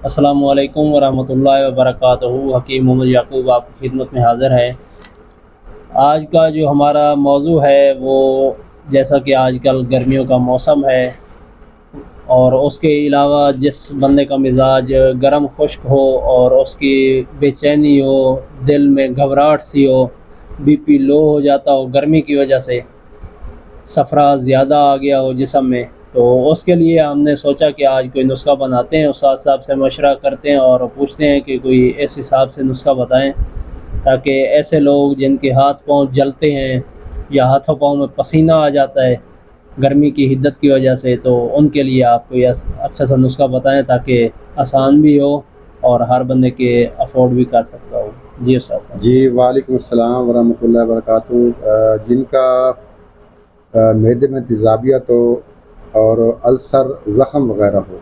السلام علیکم ورحمۃ اللہ وبرکاتہ۔ حکیم محمد یعقوب آپ کی خدمت میں حاضر ہے۔ آج کا جو ہمارا موضوع ہے وہ جیسا کہ آج کل گرمیوں کا موسم ہے اور اس کے علاوہ جس بندے کا مزاج گرم خشک ہو اور اس کی بے چینی ہو، دل میں گھبراہٹ سی ہو، بی پی لو ہو جاتا ہو گرمی کی وجہ سے، صفرا زیادہ آ گیا ہو جسم میں، تو اس کے لیے ہم نے سوچا کہ آج کوئی نسخہ بناتے ہیں، استاد صاحب سے مشورہ کرتے ہیں اور پوچھتے ہیں کہ کوئی اس حساب سے نسخہ بتائیں تاکہ ایسے لوگ جن کے ہاتھ پاؤں جلتے ہیں یا ہاتھوں پاؤں میں پسینہ آ جاتا ہے گرمی کی حدت کی وجہ سے، تو ان کے لیے آپ کوئی اچھا سا نسخہ بتائیں تاکہ آسان بھی ہو اور ہر بندے کے افورڈ بھی کر سکتا ہو۔ جی استاد صاحب۔ جی وعلیکم السلام ورحمۃ اللہ وبرکاتہ۔ جن کا معدے میں تیزابیت ہو اور السر زخم وغیرہ ہو،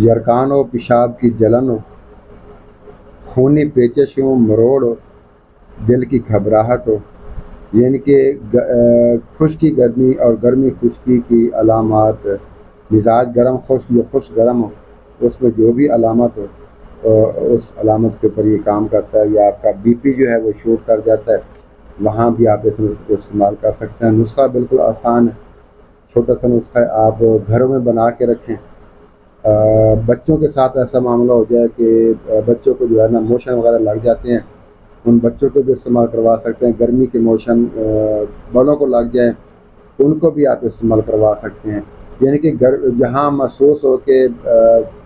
یرکان ہو، پیشاب کی جلن ہو، خونی پیچش ہو، مروڑ ہو، دل کی گھبراہٹ ہو، یعنی کہ خشکی گرمی اور گرمی خشکی کی علامات، مزاج گرم خشک یا خشک گرم ہو، اس میں جو بھی علامت ہو اس علامت کے اوپر یہ کام کرتا ہے، یا آپ کا بی پی جو ہے وہ شوٹ کر جاتا ہے، وہاں بھی آپ اس نسخے کو استعمال کر سکتے ہیں۔ نسخہ بالکل آسان ہے، چھوٹا سا نسخہ ہے، آپ گھروں میں بنا کے رکھیں۔ بچوں کے ساتھ ایسا معاملہ ہو جائے کہ بچوں کو جو ہے نا موشن وغیرہ لگ جاتے ہیں، ان بچوں کو بھی استعمال کروا سکتے ہیں۔ گرمی کے موشن بڑوں کو لگ جائیں ان کو بھی آپ استعمال کروا سکتے ہیں، یعنی کہ جہاں محسوس ہو کہ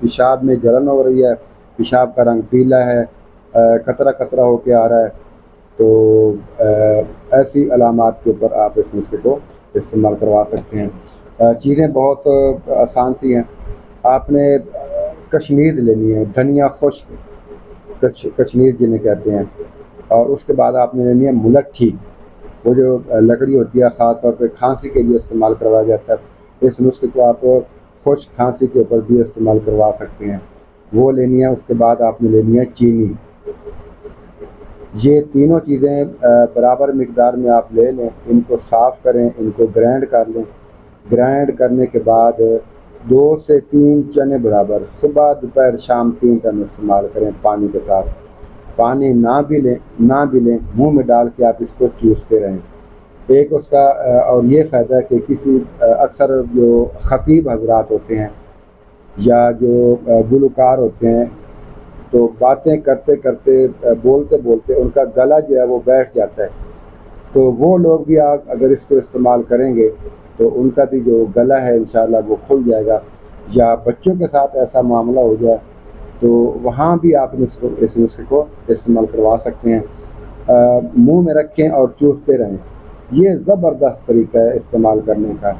پیشاب میں جلن ہو رہی ہے، پیشاب کا رنگ پیلا ہے، قطرہ قطرہ ہو کے آ رہا ہے، تو ایسی علامات کے اوپر آپ اس نسخے کو استعمال کروا سکتے ہیں۔ چیزیں بہت آسان سی ہیں۔ آپ نے کشمیر لینی ہے، دھنیا خشک، کشمیر جنہیں کہتے ہیں، اور اس کے بعد آپ نے لینی ہے ملٹھی، وہ جو لکڑی ہوتی ہے خاص طور پہ کھانسی کے لیے استعمال کروایا جاتا ہے۔ اس نسخے کو آپ خشک کھانسی کے اوپر بھی استعمال کروا سکتے ہیں، وہ لینی ہے۔ اس کے بعد آپ نے لینی ہے چینی۔ یہ تینوں چیزیں برابر مقدار میں آپ لے لیں، ان کو صاف کریں، ان کو گرائنڈ کر لیں۔ گرائنڈ کرنے کے بعد 2 سے 3 چنے برابر صبح دوپہر شام 3 ٹائم استعمال کریں پانی کے ساتھ۔ پانی نہ بھی لیں منہ میں ڈال کے آپ اس کو چوستے رہیں۔ ایک اس کا اور یہ فائدہ ہے کہ کسی اکثر جو خطیب حضرات ہوتے ہیں یا جو گلوکار ہوتے ہیں، تو باتیں کرتے کرتے بولتے بولتے ان کا گلا جو ہے وہ بیٹھ جاتا ہے، تو وہ لوگ بھی آپ اگر اس کو استعمال کریں گے تو ان کا بھی جو گلا ہے انشاءاللہ وہ کھل جائے گا۔ یا بچوں کے ساتھ ایسا معاملہ ہو جائے تو وہاں بھی آپ اس نسخے کو استعمال کروا سکتے ہیں۔ منہ میں رکھیں اور چوستے رہیں، یہ زبردست طریقہ ہے استعمال کرنے کا۔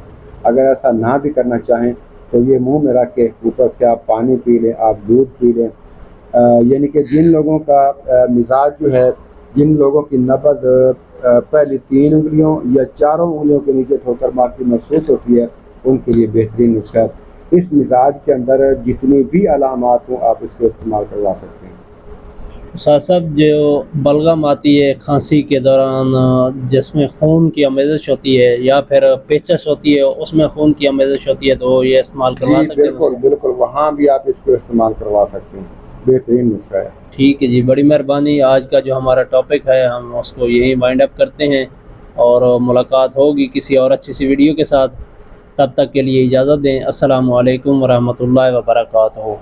اگر ایسا نہ بھی کرنا چاہیں تو یہ منہ میں رکھ کے اوپر سے آپ پانی پی لیں، آپ دودھ پی لیں۔ یعنی کہ جن لوگوں کا مزاج جو ہے، جن لوگوں کی نبض پہلی 3 انگلیوں یا 4 انگلیوں کے نیچے ٹھوکر مارتی محسوس ہوتی ہے، ان کے لیے بہترین نسخہ ہے۔ اس مزاج کے اندر جتنی بھی علامات ہوں آپ اس کو استعمال کروا سکتے ہیں۔ استاد صاحب، جو بلغم آتی ہے کھانسی کے دوران جس میں خون کی آمیزش ہوتی ہے یا پھر پیچش ہوتی ہے اس میں خون کی آمیزش ہوتی ہے، تو یہ استعمال کروا سکتے ہیں؟ بالکل بالکل، وہاں بھی آپ اس کو استعمال کروا سکتے ہیں، بہترین نسخہ ہے۔ ٹھیک ہے جی، بڑی مہربانی۔ آج کا جو ہمارا ٹاپک ہے ہم اس کو یہیں وائنڈ اپ کرتے ہیں اور ملاقات ہوگی کسی اور اچھی سی ویڈیو کے ساتھ۔ تب تک کے لیے اجازت دیں۔ السلام علیکم ورحمۃ اللہ وبرکاتہ۔